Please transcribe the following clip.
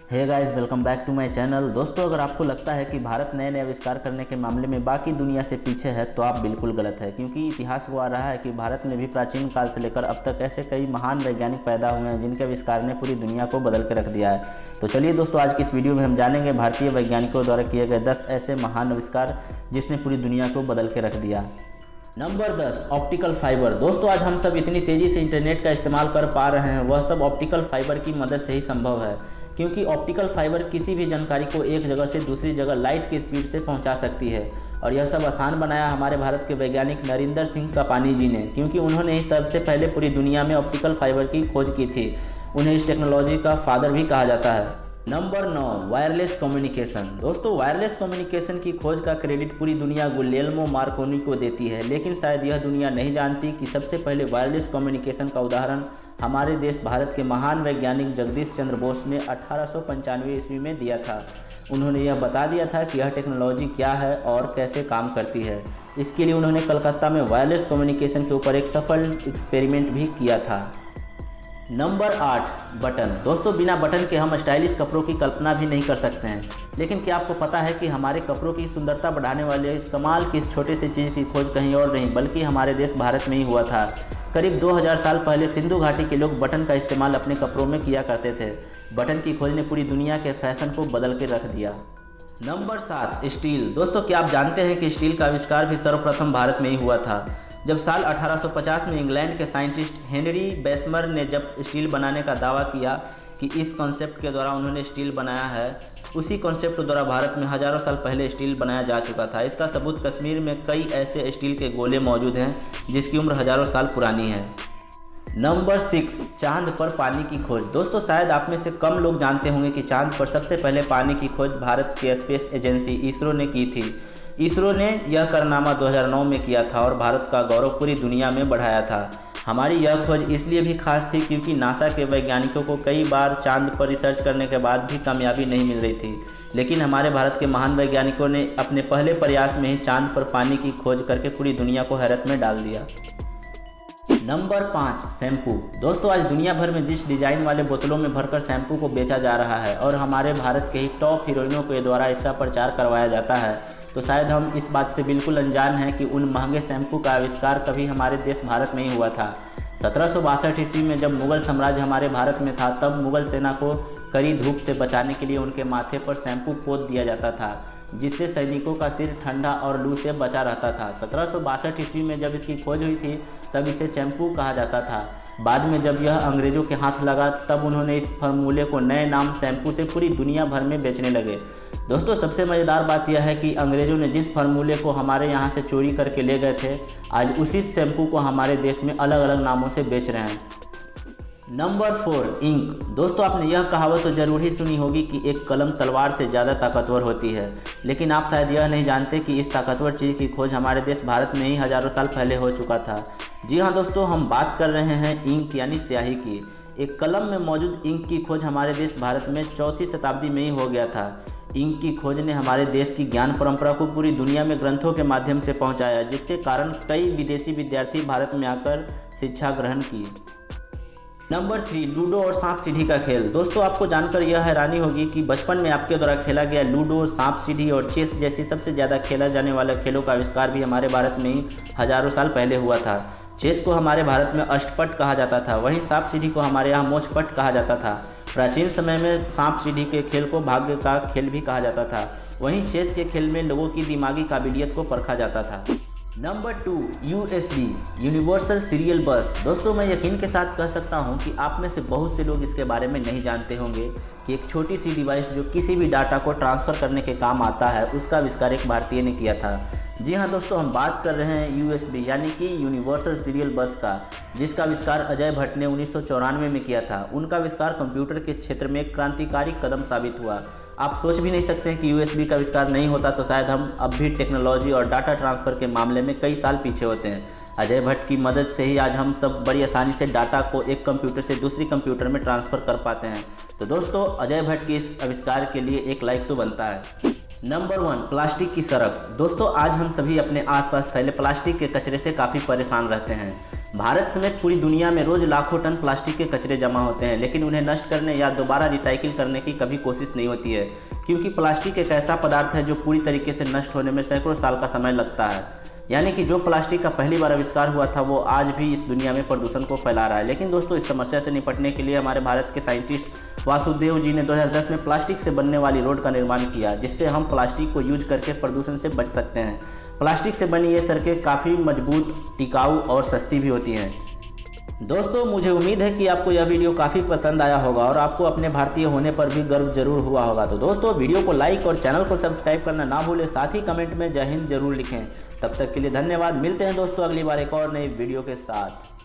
Hey guys, welcome back to my channel. दोस्तों, अगर आपको लगता है कि भारत नए नए आविष्कार करने के मामले में बाकी दुनिया से पीछे है तो आप बिल्कुल गलत है, क्योंकि इतिहास गवाह रहा है कि भारत में भी प्राचीन काल से लेकर अब तक ऐसे कई महान वैज्ञानिक पैदा हुए हैं जिनके आविष्कार ने पूरी दुनिया को बदल के रख दिया है। तो चलिए दोस्तों, आज की इस वीडियो में हम जानेंगे भारतीय वैज्ञानिकों द्वारा किए गए 10 ऐसे महान आविष्कार जिसने पूरी दुनिया को बदल के रख दिया। Number 10, optical fibre. दोस्तों, आज हम सब इतनी तेज़ी से इंटरनेट का इस्तेमाल कर पा रहे हैं, वह सब ऑप्टिकल फाइबर की मदद से ही संभव है, क्योंकि ऑप्टिकल फाइबर किसी भी जानकारी को एक जगह से दूसरी जगह लाइट की स्पीड से पहुंचा सकती है। और यह सब आसान बनाया हमारे भारत के वैज्ञानिक नरेंद्र सिंह कापानी जी ने, क्योंकि उन्होंने ही सबसे पहले पूरी दुनिया में ऑप्टिकल फाइबर की खोज की थी। उन्हें इस टेक्नोलॉजी का फादर भी कहा जाता है। Number 9, wireless communication. दोस्तों, वायरलेस कम्युनिकेशन की खोज का क्रेडिट पूरी दुनिया गुलियल्मो मार्कोनी को देती है, लेकिन शायद यह दुनिया नहीं जानती कि सबसे पहले वायरलेस कम्युनिकेशन का उदाहरण हमारे देश भारत के महान वैज्ञानिक जगदीश चंद्र बोस ने 1895 ईस्वी में दिया था। उन्होंने यह बता दिया था कि यह टेक्नोलॉजी क्या है और कैसे काम करती है। इसके लिए उन्होंने कलकत्ता में वायरलेस कम्युनिकेशन के ऊपर एक सफल एक्सपेरिमेंट भी किया था। Number 8, button. दोस्तों, बिना बटन के हम स्टाइलिश कपड़ों की कल्पना भी नहीं कर सकते हैं, लेकिन क्या आपको पता है कि हमारे कपड़ों की सुंदरता बढ़ाने वाले कमाल की इस छोटे से चीज़ की खोज कहीं और नहीं बल्कि हमारे देश भारत में ही हुआ था। करीब 2000 साल पहले सिंधु घाटी के लोग बटन का इस्तेमाल अपने कपड़ों में किया करते थे। बटन की खोज ने पूरी दुनिया के फैशन को बदल के रख दिया। Number 7, steel. दोस्तों, क्या आप जानते हैं कि स्टील का आविष्कार भी सर्वप्रथम भारत में ही हुआ था? जब साल 1850 में इंग्लैंड के साइंटिस्ट हेनरी बेसमर ने जब स्टील बनाने का दावा किया कि इस कॉन्सेप्ट के द्वारा उन्होंने स्टील बनाया है, उसी कॉन्सेप्ट द्वारा भारत में हज़ारों साल पहले स्टील बनाया जा चुका था। इसका सबूत कश्मीर में कई ऐसे स्टील के गोले मौजूद हैं जिसकी उम्र हज़ारों साल पुरानी है। नंबर 6, चांद पर पानी की खोज। दोस्तों, शायद आप में से कम लोग जानते होंगे कि चांद पर सबसे पहले पानी की खोज भारत के स्पेस एजेंसी इसरो ने की थी। इसरो ने यह कारनामा 2009 में किया था और भारत का गौरव पूरी दुनिया में बढ़ाया था। हमारी यह खोज इसलिए भी खास थी क्योंकि नासा के वैज्ञानिकों को कई बार चांद पर रिसर्च करने के बाद भी कामयाबी नहीं मिल रही थी, लेकिन हमारे भारत के महान वैज्ञानिकों ने अपने पहले प्रयास में ही चांद पर पानी की खोज करके पूरी दुनिया को हैरत में डाल दिया। Number 5, shampoo. दोस्तों, आज दुनिया भर में जिस डिजाइन वाले बोतलों में भरकर शैम्पू को बेचा जा रहा है और हमारे भारत के ही टॉप हीरोइनों के द्वारा इसका प्रचार करवाया जाता है, तो शायद हम इस बात से बिल्कुल अनजान हैं कि उन महंगे शैम्पू का आविष्कार कभी हमारे देश भारत में ही हुआ था। 1762 ईस्वी में जब मुगल साम्राज्य हमारे भारत में था, तब मुगल सेना को कड़ी धूप से बचाने के लिए उनके माथे पर शैम्पू पोत दिया जाता था, जिससे सैनिकों का सिर ठंडा और लू से बचा रहता था। 1762 ईस्वी में जब इसकी खोज हुई थी तब इसे शैम्पू कहा जाता था। बाद में जब यह अंग्रेज़ों के हाथ लगा तब उन्होंने इस फार्मूले को नए नाम शैम्पू से पूरी दुनिया भर में बेचने लगे। दोस्तों, सबसे मज़ेदार बात यह है कि अंग्रेज़ों ने जिस फार्मूले को हमारे यहाँ से चोरी करके ले गए थे, आज उसी शैम्पू को हमारे देश में अलग अलग नामों से बेच रहे हैं। Number 4, ink. दोस्तों, आपने यह कहावत तो ज़रूर ही सुनी होगी कि एक कलम तलवार से ज़्यादा ताकतवर होती है, लेकिन आप शायद यह नहीं जानते कि इस ताकतवर चीज़ की खोज हमारे देश भारत में ही हज़ारों साल पहले हो चुका था। जी हाँ दोस्तों, हम बात कर रहे हैं इंक यानी स्याही की। एक कलम में मौजूद इंक की खोज हमारे देश भारत में 4वीं शताब्दी में ही हो गया था। इंक की खोज ने हमारे देश की ज्ञान परंपरा को पूरी दुनिया में ग्रंथों के माध्यम से पहुंचाया, जिसके कारण कई विदेशी विद्यार्थी भारत में आकर शिक्षा ग्रहण की। नंबर 3, लूडो और सांप सीढ़ी का खेल। दोस्तों, आपको जानकर यह हैरानी होगी कि बचपन में आपके द्वारा खेला गया लूडो, सांप सीढ़ी और चेस जैसी सबसे ज़्यादा खेला जाने वाले खेलों का आविष्कार भी हमारे भारत में ही हज़ारों साल पहले हुआ था। चेस को हमारे भारत में अष्टपट कहा जाता था, वहीं सांप सीढ़ी को हमारे यहाँ मोचपट कहा जाता था। प्राचीन समय में सांप सीढ़ी के खेल को भाग्य का खेल भी कहा जाता था, वहीं चेस के खेल में लोगों की दिमागी काबिलियत को परखा जाता था। नंबर 2, USB यूनिवर्सल सीरियल बस। दोस्तों, मैं यकीन के साथ कह सकता हूं कि आप में से बहुत से लोग इसके बारे में नहीं जानते होंगे कि एक छोटी सी डिवाइस जो किसी भी डाटा को ट्रांसफ़र करने के काम आता है, उसका आविष्कार एक भारतीय ने किया था। जी हाँ दोस्तों, हम बात कर रहे हैं USB यानी कि यूनिवर्सल सीरियल बस का, जिसका आविष्कार अजय भट्ट ने 1994 में किया था। उनका आविष्कार कंप्यूटर के क्षेत्र में एक क्रांतिकारी कदम साबित हुआ। आप सोच भी नहीं सकते हैं कि USB का आविष्कार नहीं होता तो शायद हम अब भी टेक्नोलॉजी और डाटा ट्रांसफ़र के मामले में कई साल पीछे होते हैं। अजय भट्ट की मदद से ही आज हम सब बड़ी आसानी से डाटा को एक कंप्यूटर से दूसरी कंप्यूटर में ट्रांसफ़र कर पाते हैं। तो दोस्तों, अजय भट्ट के इस आविष्कार के लिए एक लाइक तो बनता है। नंबर 1, प्लास्टिक की सड़क। दोस्तों, आज हम सभी अपने आसपास फैले प्लास्टिक के कचरे से काफ़ी परेशान रहते हैं। भारत समेत पूरी दुनिया में रोज लाखों टन प्लास्टिक के कचरे जमा होते हैं, लेकिन उन्हें नष्ट करने या दोबारा रिसाइकिल करने की कभी कोशिश नहीं होती है, क्योंकि प्लास्टिक एक ऐसा पदार्थ है जो पूरी तरीके से नष्ट होने में सैकड़ों साल का समय लगता है। यानी कि जो प्लास्टिक का पहली बार आविष्कार हुआ था वो आज भी इस दुनिया में प्रदूषण को फैला रहा है। लेकिन दोस्तों, इस समस्या से निपटने के लिए हमारे भारत के साइंटिस्ट वासुदेव जी ने 2010 में प्लास्टिक से बनने वाली रोड का निर्माण किया, जिससे हम प्लास्टिक को यूज करके प्रदूषण से बच सकते हैं। प्लास्टिक से बनी ये सड़कें काफ़ी मजबूत, टिकाऊ और सस्ती भी होती हैं। दोस्तों, मुझे उम्मीद है कि आपको यह वीडियो काफ़ी पसंद आया होगा और आपको अपने भारतीय होने पर भी गर्व जरूर हुआ होगा। तो दोस्तों, वीडियो को लाइक और चैनल को सब्सक्राइब करना ना भूलें, साथ ही कमेंट में जय हिंद जरूर लिखें। तब तक के लिए धन्यवाद। मिलते हैं दोस्तों अगली बार एक और नई वीडियो के साथ।